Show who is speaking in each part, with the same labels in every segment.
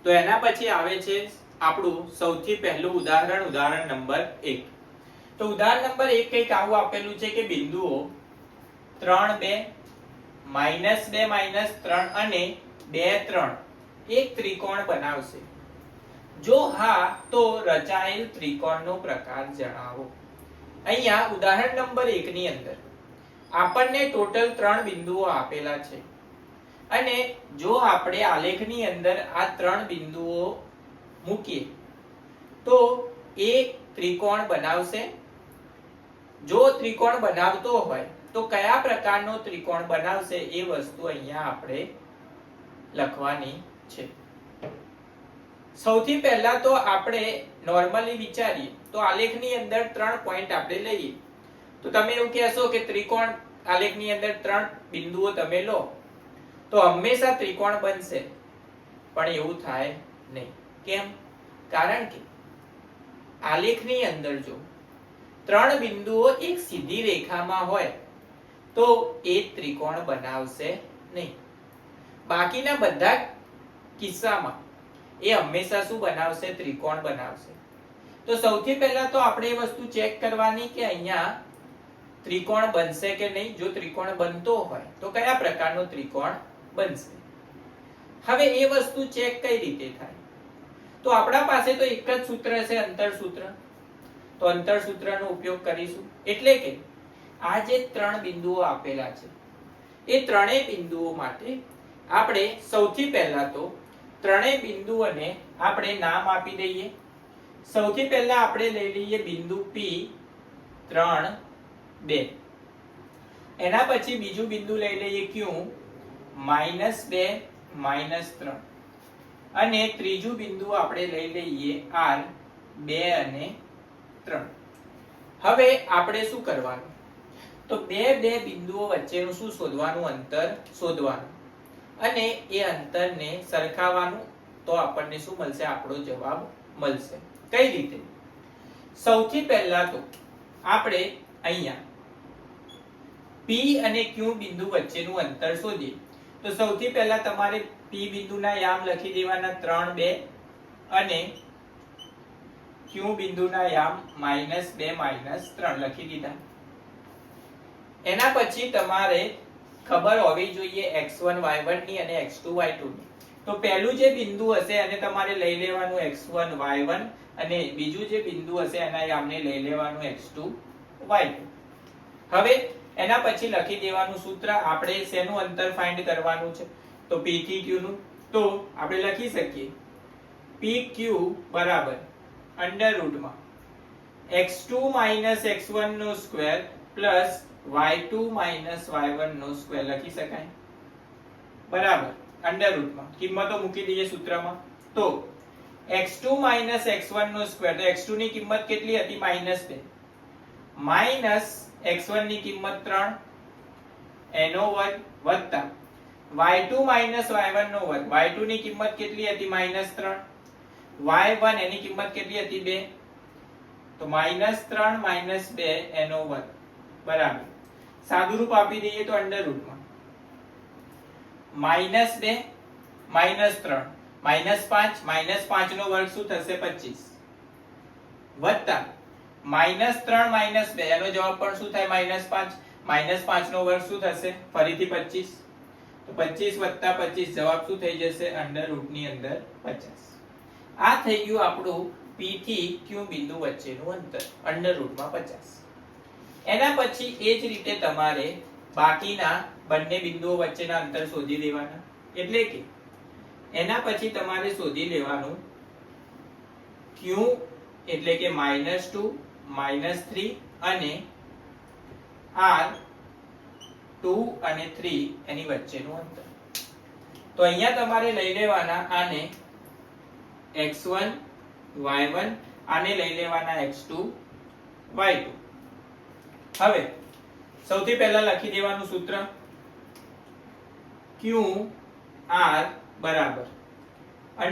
Speaker 1: તો એના પછી આવે છે આપણું સૌથી પહેલું ઉદાહરણ, ઉદાહરણ નંબર 1. તો ઉદાહરણ નંબર 1 કંઈક આવું આપેલું છે કે બિંદુઓ 3 2 -2 -3 અને 2 3 એક ત્રિકોણ બનાવશે. જો હા તો રચાયેલ ત્રિકોણનો પ્રકાર જણાવો. અહીંયા ઉદાહરણ નંબર 1 ની અંદર આપણને ટોટલ 3 બિંદુઓ આપેલા છે અને જો આપણે આલેખની અંદર આ 3 બિંદુઓ મૂકીએ તો એ ત્રિકોણ બનાવશે. જો ત્રિકોણ બનાવતો હોય તો કયા પ્રકારનો ત્રિકોણ બનાવશે એ વસ્તુ અહીંયા આપણે લખવાની છે. સૌથી પહેલા તો આપણે નોર્મલી વિચારીએ તો આલેખની અંદર 3 પોઈન્ટ આપણે લઈએ. તો તમે એવું કહેશો કે ત્રિકોણ આલેખની અંદર 3 બિંદુઓ તમે લો તો હંમેશા ત્રિકોણ બનશે, પણ એવું થાય નહીં. કેમ? કારણ કે આલેખની અંદર જો 3 બિંદુઓ એક સીધી રેખામાં હોય તો એ ત્રિકોણ બનાવશે નહીં. બાકીના બધા કિસ્સામાં એ હંમેશા શું બનાવશે? ત્રિકોણ બનાવશે. તો સૌથી પહેલા તો આપણે એ વસ્તુ ચેક કરવાની કે અહીંયા ત્રિકોણ બનશે કે નહીં. જો ત્રિકોણ બનતો હોય તો કયા પ્રકારનો ત્રિકોણ બનશે. હવે એ વસ્તુ ચેક કઈ રીતે થાય? તો આપણા પાસે તો એક જ સૂત્ર છે, અંતર સૂત્ર. તો અંતર સૂત્રનો ઉપયોગ કરીશું. એટલે કે આ જે 3 બિંદુઓ આપેલા છે એ ત્રણેય બિંદુઓ માટે આપણે સૌથી પહેલા તો ત્રણેય બિંદુઓને આપણે નામ આપી દઈએ. સૌથી પહેલા આપણે લઈ લઈએ બિંદુ P 3 2. એના પછી બીજું બિંદુ લઈ લઈએ Q -2 -3 અને ત્રીજું બિંદુ આપણે લઈ લઈએ R 2 અને 3. હવે આપણે શું કરવાનું? તો બે બિંદુઓ વચ્ચેનું શું શોધવાનું? અંતર શોધવાનું અને એ અંતરને સરખાવવાનું. તો આપણને શું મળશે? આપણો જવાબ મળશે. કઈ રીતે? સૌથી પહેલા તો આપણે અહીંયા P અને Q બિંદુ વચ્ચેનું અંતર શોધીએ. તો સૌથી પહેલા તમારે P બિંદુના યામ લખી દેવાના 3 2 અને Q બિંદુના યામ -2 -3 લખી દીધા. એના પછી તમારે ખબર હોવી જોઈએ x1 y1 ની અને x2 y2 ની. તો પહેલું જે બિંદુ હશે એને તમારે લઈ લેવાનું x1 y1 અને બીજું જે બિંદુ હશે એના યામને લઈ લેવાનું x2 y2. હવે એના પછી લખી દેવાનું સૂત્ર. આપણે શેનું અંતર ફાઇન્ડ કરવાનું છે? તો P થી Q નું. તો આપણે લખી શકીએ PQ બરાબર √ x2 - x1 નો સ્ક્વેર પ્લસ y2 - y1 નો સ્ક્વેર લખી શકાય. બરાબર √ કિંમતો મૂકી દઈએ સૂત્રમાં. તો x2 - x1 નો સ્ક્વેર, તો x2 ની કિંમત કેટલી હતી? -2 માઈનસ x1 ની કિંમત 3 એનો વર્ગ વત્તા y2 - y1 નો વર્ગ, y2 ની કિંમત કેટલી હતી? -3 y1 એની કિંમત કેટલી હતી? 2. તો -3 - 2 એનો વર્ગ બરાબર સાદું રૂપ આપી દઈએ તો √ -2 -3 -5 નો વર્ગ શું થશે? 25 વત્તા -3 - 2 એનો જવાબ પણ શું થાય? -5 -5 નો વર્ગ શું થશે? ફરીથી 25. તો 25 + 25 જવાબ શું થઈ જશે? √ ની અંદર 50. આ થઈ ગયું આપણું P થી Q બિંદુ વચ્ચેનું અંતર √ 50. એના પછી એ જ રીતે તમારે બાકીના બંને બિંદુઓ વચ્ચેના અંતર શોધી લેવાના. એટલે કે એના પછી તમારે શોધી લેવાનું Q એટલે કે -2 -3 અને R 2 અને 3 એની વચ્ચેનું અંતર. તો અહીંયા તમારે લઈ લેવાના આને x1 y1 આને લઈ લેવાના x2 y2. હવે સૌથી પહેલા લખી દેવાનું સૂત્ર Q R બરાબર √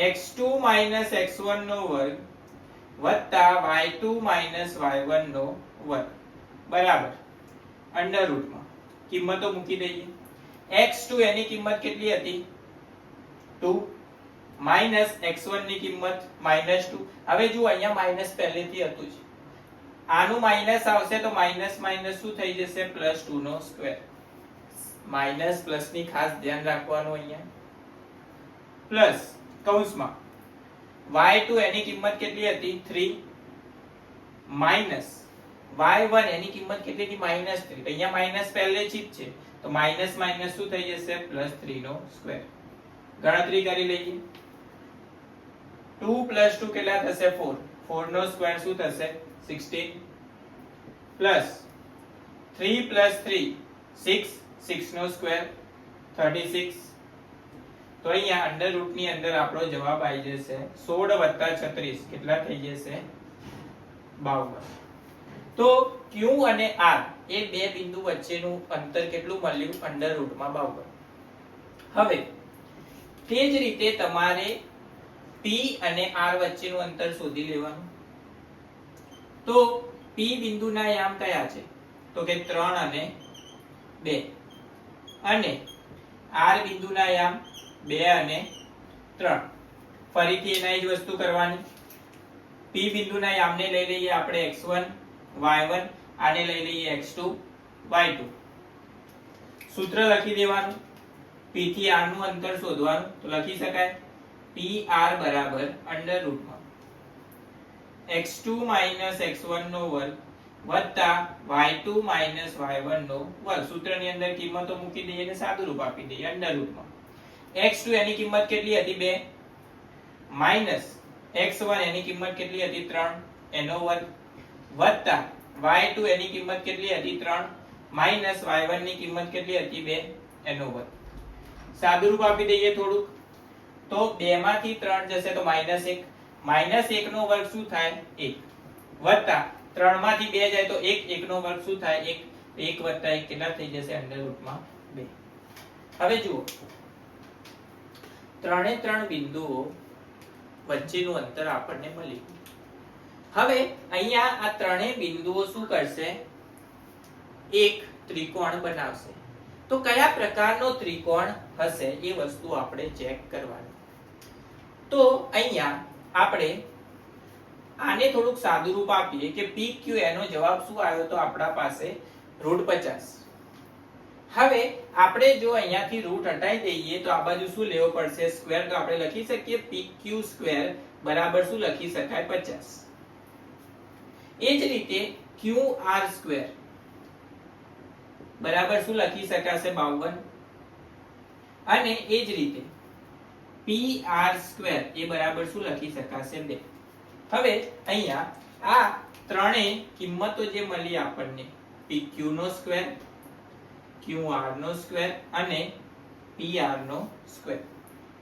Speaker 1: x2 - x1 નો વર્ગ વત્તા y2 - y1 નો વર્ગ બરાબર √ કિંમતો મૂકી દઈએ. x2 એની કિંમત કેટલી હતી? 2 માઈનસ x1 ની કિંમત -2. હવે જુઓ અહીંયા માઈનસ પહેલેથી હતું જ, આનું માઈનસ આવશે તો માઈનસ માઈનસ શું થઈ જશે, +2 નો સ્ક્વેર. માઈનસ પ્લસ ની ખાસ ધ્યાન રાખવાનું અહીંયા. પ્લસ કૌંસમાં y2 એની કિંમત કેટલી હતી, 3 માઈનસ y1 એની કિંમત કેટલી હતી, -3. અહીંયા માઈનસ પહેલેથી જ છે તો માઈનસ માઈનસ શું થઈ જશે, +3 નો સ્ક્વેર. ગણતરી કરી લઈએ. 2 + 2 કેટલા થશે, 4. 4 નો સ્ક્વેર શું થશે, 16 પ્લસ 3 + 3 6. 6 નો સ્ક્વેર 36. તો અહીંયા અંડર રૂટ ની અંદર આપણો જવાબ આવી જશે 16 + 36 કેટલા થઈ જશે, 52. તો Q અને R એ બે બિંદુ વચ્ચેનું અંતર કેટલું મળ્યું, અંડર રૂટમાં 52. હવે તે જ રીતે તમારે P અને R વચ્ચેનું અંતર શોધી લેવાનું. તો P બિંદુના યામ કયા છે, તો કે 3 અને 2, અને R બિંદુના યામ 2 અને 3. ફરીથી એના જ વસ્તુ કરવાની. P બિંદુના યામને લઈ લઈએ આપણે x1 y1, આને લઈ લઈએ x2 y2. સૂત્ર લખી દેવાનું. P થી R નું અંતર શોધવાનું. તો લખી શકાય PR બરાબર અંડર રૂટમાં x2 - x1 નો વર્ગ વત્તા y2 - y1 નો વર્ગ. સૂત્રની અંદર કિંમતો મૂકી દઈએ અને સાદું રૂપ આપી દઈએ અંડર રૂટમાં. x2 એની કિંમત કેટલી હતી, 2 માઈનસ x1 એની કિંમત કેટલી હતી, 3 એનો વર્ગ વત્તા y2 એની કિંમત કેટલી હતી, 3 માઈનસ y1 ની કિંમત કેટલી હતી, 2 એનો વર્ગ. સાદું રૂપ આપી દઈએ થોડુંક. તો 2 માંથી 3 જશે તો -1. -1 નો વર્ગ શું થાય, 1 વત્તા 3 માંથી 2 જાય તો 1. 1 નો વર્ગ શું થાય, 1. 1 વત્તા 1 કેટલા થઈ જશે, અંડર રૂટમાં 2. હવે જુઓ, ત્રણે ત્રણ બિંદુઓ વચ્ચેનું અંતર આપણને મળ્યું. હવે અહીંયા આ ત્રણેય બિંદુઓ શું કરશે, એક ત્રિકોણ બનાવશે. તો કયા પ્રકારનો ત્રિકોણ હશે એ વસ્તુ આપણે ચેક કરવાની. તો અહીંયા આપણે આને થોડુંક સાદું રૂપ આપીએ કે PQ એનો જવાબ શું આવ્યો તો આપણા પાસે √50. હવે આપણે જો અહીંયાથી રૂટ હટાઈ દઈએ તો આ બાજુ શું લેવો પડશે, સ્ક્વેર. તો આપણે લખી શકીએ PQ² બરાબર શું લખી શકાય, 50. એ જ રીતે QR² બરાબર શું લખી શકાશે, 52. અને એ જ રીતે PR² એ બરાબર શું લખી શકાશે, 2. હવે અહીંયા આ ત્રણેય કિંમતો જે મળી આપણને, PQ નો સ્ક્વેર, QR નો સ્ક્વેર અને PR નો સ્ક્વેર,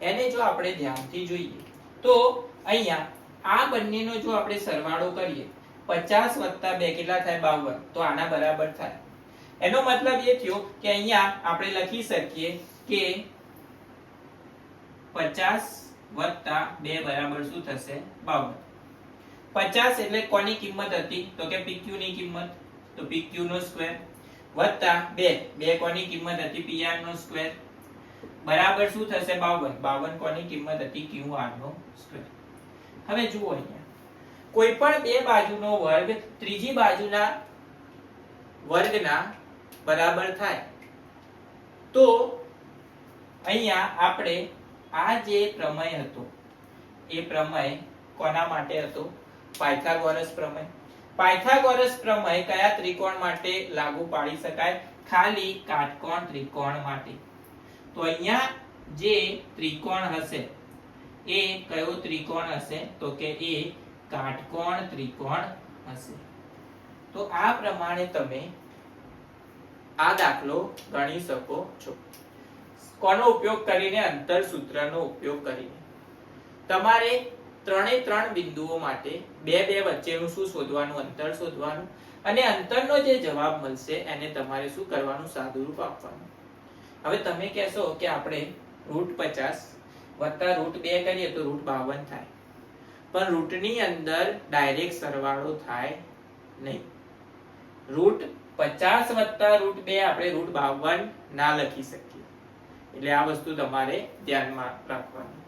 Speaker 1: એને જો આપણે ધ્યાનથી જોઈએ તો અહીંયા આ બંનેનો જો આપણે સરવાળો કરીએ 50 + 2 કેટલા થાય, 52. તો આના બરાબર થાય. એનો મતલબ એ થયો કે અહીંયા આપણે લખી શકીએ કે 50 + 2 બરાબર શું થશે, 52. 50 એટલે કોની કિંમત હતી, તો કે PQ ની કિંમત, તો PQ નો સ્ક્વેર વત્તા 2 કોની કિંમત હતી, PR નો સ્ક્વેર બરાબર શું થશે, 52. 52 કોની કિંમત હતી, QR નો સ્ક્વેર. હવે જુઓ અહીંયા કોઈ પણ બે બાજુનો વર્ગ ત્રીજી બાજુના વર્ગના બરાબર થાય. તો અહીંયા આપણે આ જે પ્રમેય હતો એ પ્રમેય કોના માટે હતો, પાયથાગોરસ પ્રમેય. પાયથાગોરસ પ્રમેય કયા ત્રિકોણ માટે લાગુ પાડી શકાય, ખાલી કાટકોણ ત્રિકોણ માટે. તો અહીંયા જે ત્રિકોણ હશે એ કયો ત્રિકોણ હશે, તો કે એ કાટકોણ ત્રિકોણ હશે. તો આ પ્રમાણે તમે આ દાખલો ગણી શકો છો. કોનો ઉપયોગ કરીને, અંતર સૂત્રનો ઉપયોગ કરીને. તમારે ત્રણે ત્રણ બિંદુઓ માટે બે વચ્ચેનું શું શોધવાનું, અંતર શોધવાનું, અને અંતરનો જે જવાબ મળશે એને તમારે શું કરવાનું, સાદુરૂપ આપવાનું. હવે તમે કહેશો કે આપણે √50 વત્તા √2 કરીએ તો √52 થાય, પણ રૂટની અંદર ડાયરેક્ટ સરવાળો થાય નહીં. √50 વત્તા √2 આપણે √52 ના લખી શકીએ. એટલે આ વસ્તુ તમારે ધ્યાનમાં રાખવાની.